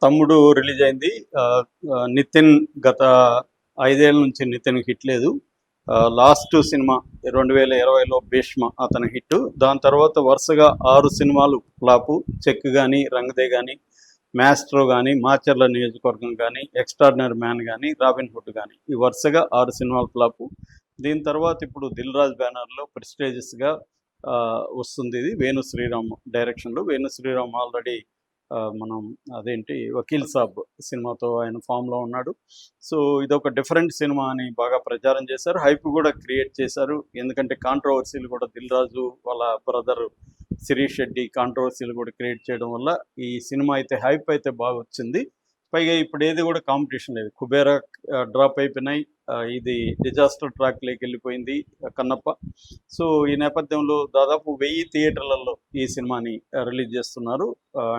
తమ్ముడు రిలీజ్ అయింది. నితిన్ గత 5 ఏళ్ల నుంచి నితిన్ హిట్ లేదు. లాస్ట్ సినిమా 2020లో 'భీష్మ' అతని హిట్. దాని తర్వాత వరుసగా 6 సినిమాలు ఫ్లాపు. 'చెక్' కానీ, 'రంగదే' కానీ, 'మాస్ట్రో' కానీ, 'మాచర్ల నియోజకవర్గం' కానీ, 'ఎక్స్ట్రాడినరీ మ్యాన్' కానీ, 'రాబిన్ హుడ్' కానీ, ఈ వరుసగా 6 సినిమాలు ఫ్లాపు. దీని తర్వాత ఇప్పుడు దిల్ రాజు బ్యానర్లో ప్రెస్టేజియస్గా వస్తుంది. ఇది వేణు శ్రీరామ్ డైరెక్షన్లో. వేణు శ్రీరామ్ ఆల్రెడీ మనం అదేంటి 'వకీల్ సాబ్' సినిమాతో ఆయన ఫామ్లో ఉన్నాడు. సో ఇదొక డిఫరెంట్ సినిమా అని బాగా ప్రచారం చేశారు. హైప్ కూడా క్రియేట్ చేశారు. ఎందుకంటే కాంట్రవర్సీలు కూడా దిల్ రాజు వాళ్ళ బ్రదర్ శిరీష్ రెడ్డి కాంట్రవర్సీలు కూడా క్రియేట్ చేయడం వల్ల ఈ సినిమా అయితే హైప్ అయితే బాగా వచ్చింది. పైగా ఇప్పుడు ఏది కూడా కాంపిటీషన్ లేదు. 'కుబేరా' డ్రాప్ అయిపోయినాయి. ఇది డిజాస్టర్ ట్రాక్లోకి వెళ్ళిపోయింది 'కన్నప్ప'. సో ఈ నేపథ్యంలో దాదాపు 1000 థియేటర్లలో ఈ సినిమాని రిలీజ్ చేస్తున్నారు.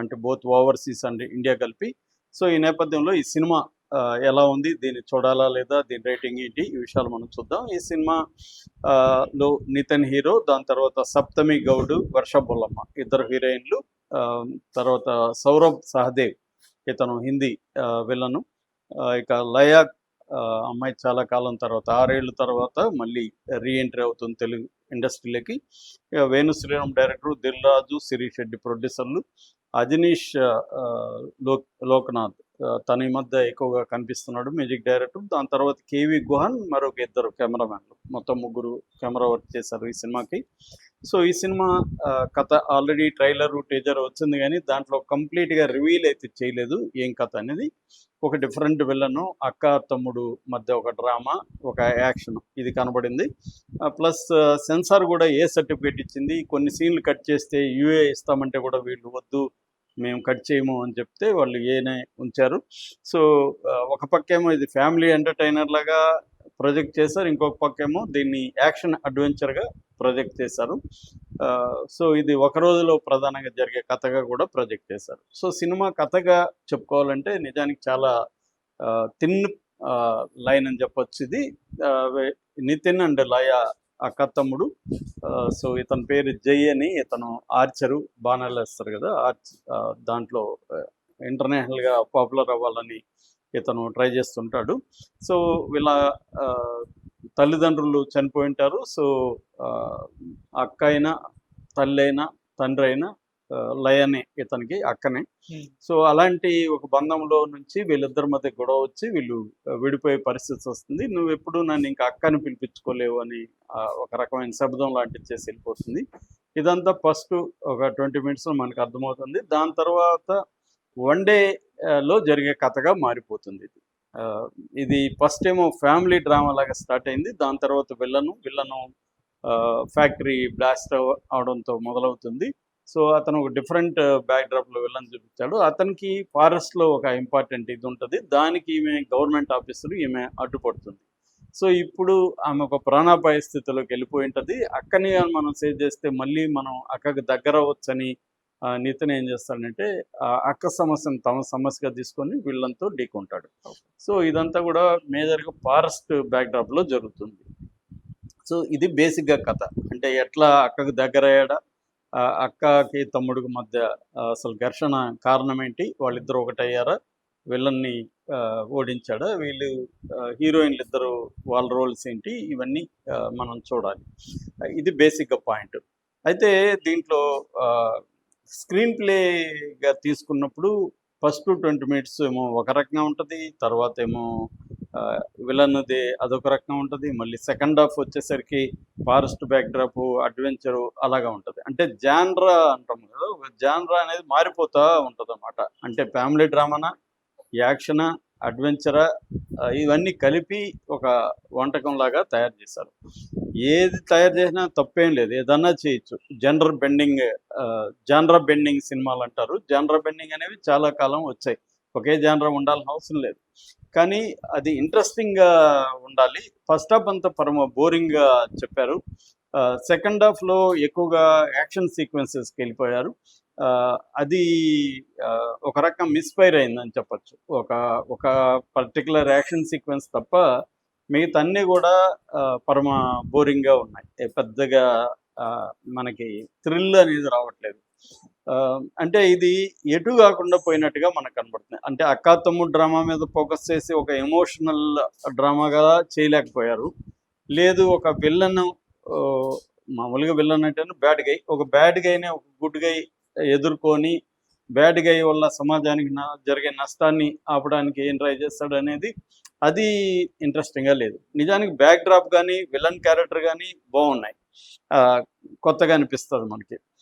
అంటే బోత్ ఓవర్సీస్ అండ్ ఇండియా కలిపి. సో ఈ నేపథ్యంలో ఈ సినిమా ఎలా ఉంది, దీన్ని చూడాలా లేదా, దీని రేటింగ్ ఏంటి, ఈ విషయాలు మనం చూద్దాం. ఈ సినిమా లో నితిన్ హీరో, దాని తర్వాత సప్తమి గౌడ్, వర్ష బొల్లమ్మ ఇద్దరు హీరోయిన్లు. తర్వాత సౌరభ్ సహదేవ్ ఇతను హిందీ విలను. ఇక లయ అమ్మాయి చాలా కాలం తర్వాత 6 ఏళ్ళ తర్వాత మళ్ళీ రీఎంట్రీ అవుతుంది తెలుగు ఇండస్ట్రీలోకి. వేణు శ్రీరామ్ డైరెక్టర్, దిల్ రాజు, శిరీష్ రెడ్డి ప్రొడ్యూసర్లు, అజనీష్ లోక్నాథ్ తన ఈ మధ్య ఎక్కువగా కనిపిస్తున్నాడు మ్యూజిక్ డైరెక్టర్. దాని తర్వాత కేవి గుహన్, మరొక 2 కెమెరామెన్లు, మొత్తం 3 కెమెరా వర్క్ చేశారు ఈ సినిమాకి. సో ఈ సినిమా కథ ఆల్రెడీ ట్రైలరు టీజర్ వచ్చింది, కానీ దాంట్లో కంప్లీట్గా రివీల్ అయితే చేయలేదు ఏం కథ అనేది. ఒక డిఫరెంట్ విలను, అక్క తమ్ముడు మధ్య ఒక డ్రామా, ఒక యాక్షన్ ఇది కనబడింది. ప్లస్ సెన్సార్ కూడా ఏ సర్టిఫికేట్ ఇచ్చింది. కొన్ని సీన్లు కట్ చేస్తే యూఏ ఇస్తామంటే కూడా వీళ్ళు వద్దు, మేము కట్ చేయము అని చెప్తే వాళ్ళు ఏనే ఉంచారు. సో ఒక పక్కేమో ఇది ఫ్యామిలీ ఎంటర్టైనర్ లాగా ప్రొజెక్ట్ చేశారు, ఇంకొక పక్కేమో దీన్ని యాక్షన్ అడ్వెంచర్గా ప్రొజెక్ట్ చేశారు. సో ఇది ఒక రోజులో ప్రధానంగా జరిగే కథగా కూడా ప్రొజెక్ట్ చేశారు. సో సినిమా కథగా చెప్పుకోవాలంటే నిజానికి చాలా థిన్ లైన్ అని చెప్పొచ్చు. ఇది నితిన్ అండ్ లయ అక్క తమ్ముడు. సో ఇతని పేరు జై అని, ఇతను ఆర్చరు, బాణాలు వేస్తారు కదా, దాంట్లో ఇంటర్నేషనల్గా పాపులర్ అవ్వాలని ఇతను ట్రై చేస్తుంటాడు. సో వీళ్ళ తల్లిదండ్రులు చనిపోయి ఉంటారు. సో అక్క అయినా, తల్లి అయినా, తండ్రి అయినా లయనే ఇతనికి అక్కనే. సో అలాంటి ఒక బంధంలో నుంచి వీళ్ళిద్దరి మధ్య గొడవ వచ్చి వీళ్ళు విడిపోయే పరిస్థితి వస్తుంది. నువ్వు ఎప్పుడు నన్ను ఇంకా అక్కని పిలిపించుకోలేవు అని ఒక రకమైన శబ్దం లాంటిది చేసి వెళ్ళిపోతుంది. ఇదంతా ఫస్ట్ ఒక 20 మినిట్స్లో మనకు అర్థమవుతుంది. దాని తర్వాత వన్ డేలో జరిగే కథగా మారిపోతుంది. ఇది ఫస్ట్ ఏమో ఫ్యామిలీ డ్రామా లాగా స్టార్ట్ అయింది. దాని తర్వాత విల్లను ఫ్యాక్టరీ బ్లాస్ట్ అవడంతో మొదలవుతుంది. సో అతను ఒక డిఫరెంట్ బ్యాక్డ్రాప్లో విలన్ చూపించాడు. అతనికి ఫారెస్ట్లో ఒక ఇంపార్టెంట్ ఇది ఉంటుంది, దానికి ఈమె గవర్నమెంట్ ఆఫీసర్, ఈమె అడ్డుపడుతుంది. సో ఇప్పుడు ఆమె ఒక ప్రాణాపాయ స్థితిలోకి వెళ్ళిపోయి ఉంటుంది. అక్కని మనం సేవ్ చేస్తే మళ్ళీ మనం అక్కకి దగ్గర అవ్వచ్చని నితిన్ ఏం చేస్తాడంటే అక్క సమస్యను తమ సమస్యగా తీసుకొని వీళ్ళంతో ఢీకొంటాడు. సో ఇదంతా కూడా మేజర్గా ఫారెస్ట్ బ్యాక్డ్రాప్లో జరుగుతుంది. సో ఇది బేసిక్గా కథ. అంటే ఎట్లా అక్కకు దగ్గర అయ్యాడా, అక్కకి తమ్ముడికి మధ్య అసలు ఘర్షణ కారణం ఏంటి, వాళ్ళిద్దరు ఒకటయ్యారా, విలన్ని ఓడించాడా, వీళ్ళు హీరోయిన్లు ఇద్దరు వాళ్ళ రోల్స్ ఏంటి, ఇవన్నీ మనం చూడాలి. ఇది బేసిక్గా పాయింట్. అయితే దీంట్లో స్క్రీన్ ప్లేగా తీసుకున్నప్పుడు ఫస్ట్ 20 మినిట్స్ ఏమో ఒక రకంగా ఉంటుంది, తర్వాత ఏమో విలన్ది అదొక రకంగా ఉంటుంది, మళ్ళీ సెకండ్ హాఫ్ వచ్చేసరికి ఫారెస్ట్ బ్యాక్డ్రాప్, అడ్వెంచరు అలాగా ఉంటుంది. అంటే జాన్రా అంటాం కదా, జాన్రా అనేది మారిపోతూ ఉంటుంది అన్నమాట. అంటే ఫ్యామిలీ డ్రామానా, యాక్షనా, అడ్వెంచరా, ఇవన్నీ కలిపి ఒక వంటకం లాగా తయారు చేశారు. ఏది తయారు చేసినా తప్పేం లేదు, ఏదన్నా చేయొచ్చు. జాన్రా బెండింగ్ సినిమాలు అంటారు. జాన్రా బెండింగ్ అనేవి చాలా కాలం వచ్చాయి. ఒకే జాన్రా ఉండాల్సిన అవసరం లేదు, కానీ అది ఇంట్రెస్టింగ్గా ఉండాలి. ఫస్ట్ హాఫ్ అంతా పరమ బోరింగ్గా చెప్పారు. సెకండ్ హాఫ్లో ఎక్కువగా యాక్షన్ సీక్వెన్సెస్కి వెళ్ళిపోయారు. అది ఒక రకం మిస్ఫైర్ అయిందని చెప్పచ్చు. ఒక పర్టికులర్ యాక్షన్ సీక్వెన్స్ తప్ప మిగతా అన్నీ కూడా పరమ బోరింగ్గా ఉన్నాయి. పెద్దగా మనకి థ్రిల్ అనేది రావట్లేదు. అంటే ఇది ఎటు కాకుండా పోయినట్టుగా మనకు కనబడుతుంది. అంటే అక్కా తమ్ముడు డ్రామా మీద ఫోకస్ చేసి ఒక ఎమోషనల్ డ్రామాగా చేయలేకపోయారు. లేదు ఒక విలన్, మామూలుగా విలన్ అంటేనే బ్యాడ్ గై. ఒక బ్యాడ్ గైని ఒక గుడ్ గై ఎదుర్కొని బ్యాడ్ గై వల్ల సమాజానికి జరిగే నష్టాన్ని ఆపడానికి ఏం ట్రై చేస్తాడనేది అది ఇంట్రెస్టింగ్‌గా లేదు. నిజానికి బ్యాక్ డ్రాప్ గానీ, విలన్ క్యారెక్టర్ గానీ బావున్నాయి. కొత్తగా అనిపిస్తది మనకి.